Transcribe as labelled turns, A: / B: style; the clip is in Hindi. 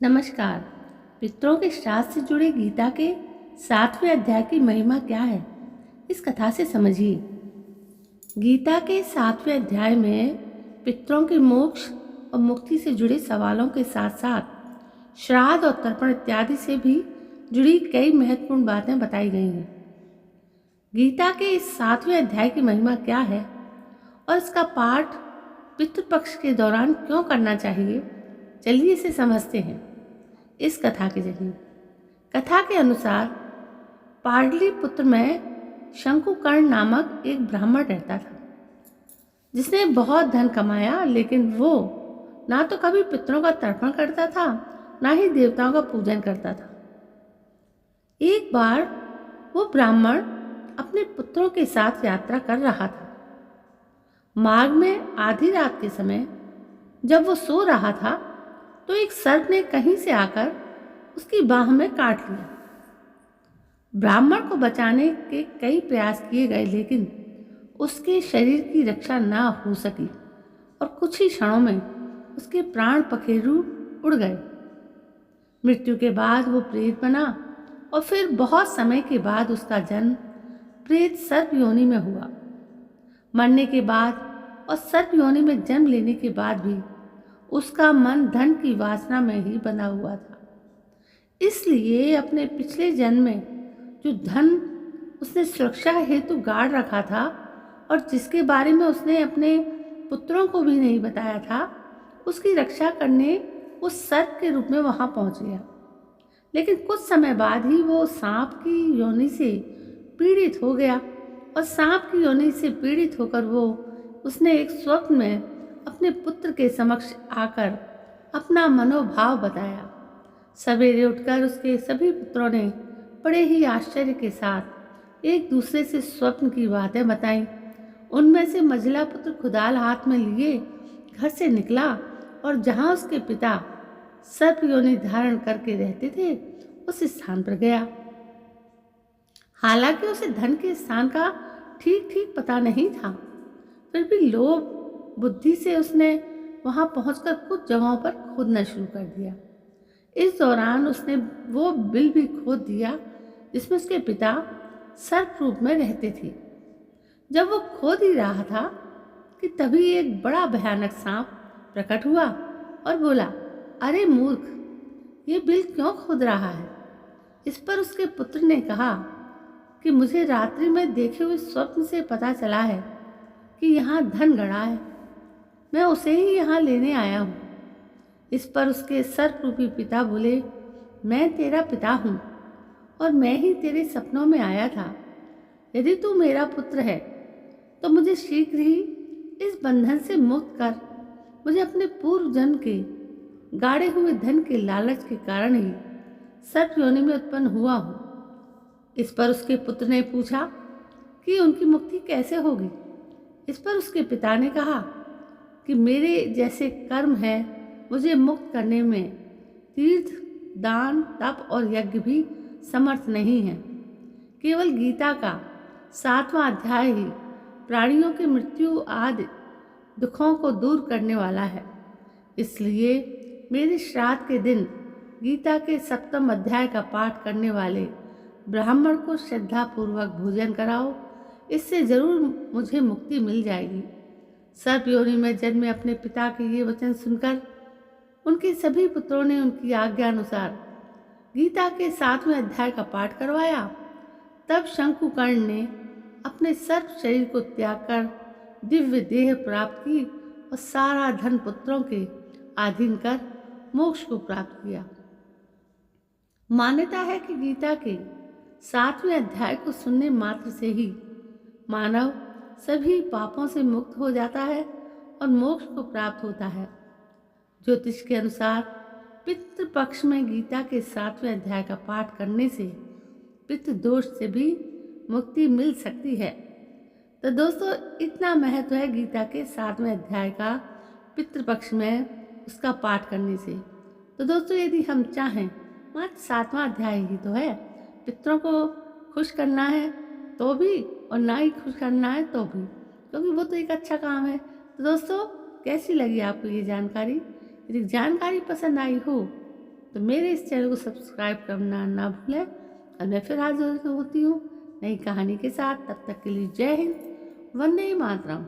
A: नमस्कार। पितरों के श्राद्ध से जुड़े गीता के 7वें अध्याय की महिमा क्या है, इस कथा से समझिए। गीता के 7वें अध्याय में पितरों के मोक्ष और मुक्ति से जुड़े सवालों के साथ साथ श्राद्ध और तर्पण इत्यादि से भी जुड़ी कई महत्वपूर्ण बातें बताई गई हैं। गीता के इस 7वें अध्याय की महिमा क्या है और इसका पाठ पितृपक्ष के दौरान क्यों करना चाहिए, चलिए इसे समझते हैं इस कथा के जरिए। कथा के अनुसार पाटलिपुत्र में शंकुकर्ण नामक एक ब्राह्मण रहता था, जिसने बहुत धन कमाया, लेकिन वो ना तो कभी पितरों का तर्पण करता था, ना ही देवताओं का पूजन करता था। एक बार वो ब्राह्मण अपने पुत्रों के साथ यात्रा कर रहा था। मार्ग में आधी रात के समय जब वो सो रहा था तो एक सर्प ने कहीं से आकर उसकी बाह में काट लिया। ब्राह्मण को बचाने के कई प्रयास किए गए, लेकिन उसके शरीर की रक्षा ना हो सकी और कुछ ही क्षणों में उसके प्राण पखेरु उड़ गए। मृत्यु के बाद वो प्रेत बना और फिर बहुत समय के बाद उसका जन्म प्रेत सर्प योनि में हुआ। मरने के बाद और सर्प योनि में जन्म लेने के बाद भी उसका मन धन की वासना में ही बना हुआ था। इसलिए अपने पिछले जन्म में जो धन उसने सुरक्षा हेतु गाड़ रखा था और जिसके बारे में उसने अपने पुत्रों को भी नहीं बताया था, उसकी रक्षा करने वो सर्प के रूप में वहां पहुंच गया। लेकिन कुछ समय बाद ही वो सांप की योनि से पीड़ित हो गया और सांप की योनि से पीड़ित होकर उसने एक स्वप्न में अपने पुत्र के समक्ष आकर अपना मनोभाव बताया। सवेरे उठकर उसके सभी पुत्रों ने बड़े ही आश्चर्य के साथ एक दूसरे से स्वप्न की बातें बताईं। उनमें से मझला पुत्र खुदाल हाथ में लिए घर से निकला और जहां उसके पिता सर्प योनि धारण करके रहते थे, उस स्थान पर गया। हालांकि उसे धन के स्थान का ठीक ठीक पता नहीं था, फिर भी लोभ बुद्धि से उसने वहां पहुंचकर कुछ जगहों पर खोदना शुरू कर दिया। इस दौरान उसने वो बिल भी खोद दिया जिसमें उसके पिता सर्प रूप में रहते थे। जब वो खोद ही रहा था कि तभी एक बड़ा भयानक सांप प्रकट हुआ और बोला, अरे मूर्ख, ये बिल क्यों खोद रहा है? इस पर उसके पुत्र ने कहा कि मुझे रात्रि में देखे हुए स्वप्न से पता चला है कि यहाँ धन गड़ा है, मैं उसे ही यहाँ लेने आया हूँ। इस पर उसके सर्प रूपी पिता बोले, मैं तेरा पिता हूँ और मैं ही तेरे सपनों में आया था। यदि तू मेरा पुत्र है तो मुझे शीघ्र ही इस बंधन से मुक्त कर। मुझे अपने पूर्व जन्म के गाड़े हुए धन के लालच के कारण ही सर्प योनि में उत्पन्न हुआ हूँ। इस पर उसके पुत्र ने पूछा कि उनकी मुक्ति कैसे होगी। इस पर उसके पिता ने कहा कि मेरे जैसे कर्म है मुझे मुक्त करने में तीर्थ, दान, तप और यज्ञ भी समर्थ नहीं है। केवल गीता का 7वां अध्याय ही प्राणियों की मृत्यु आदि दुखों को दूर करने वाला है। इसलिए मेरे श्राद्ध के दिन गीता के 7वें अध्याय का पाठ करने वाले ब्राह्मण को श्रद्धापूर्वक भोजन कराओ, इससे जरूर मुझे मुक्ति मिल जाएगी। सर्प योनि में जन्मे अपने पिता के ये वचन सुनकर उनके सभी पुत्रों ने उनकी आज्ञा अनुसार गीता के 7वें अध्याय का पाठ करवाया। तब शंकुकर्ण ने अपने सर्प शरीर को त्याग कर दिव्य देह प्राप्त की और सारा धन पुत्रों के अधीन कर मोक्ष को प्राप्त किया। मान्यता है कि गीता के 7वें अध्याय को सुनने मात्र से ही मानव सभी पापों से मुक्त हो जाता है और मोक्ष को प्राप्त होता है। ज्योतिष के अनुसार पितृपक्ष में गीता के 7वें अध्याय का पाठ करने से पितृदोष से भी मुक्ति मिल सकती है। तो दोस्तों, इतना महत्व है गीता के 7वें अध्याय का पितृपक्ष में उसका पाठ करने से। तो दोस्तों, यदि हम चाहें, मात्र 7वां अध्याय ही तो है, पितरों को खुश करना है तो भी और ना ही खुश करना है तो भी, क्योंकि वो तो एक अच्छा काम है। तो दोस्तों, कैसी लगी आपको ये जानकारी? यदि जानकारी पसंद आई हो तो मेरे इस चैनल को सब्सक्राइब करना ना भूलें। और मैं फिर हाजिर होती हूँ नई कहानी के साथ। तब तक के लिए जय हिंद, वंदे मातरम।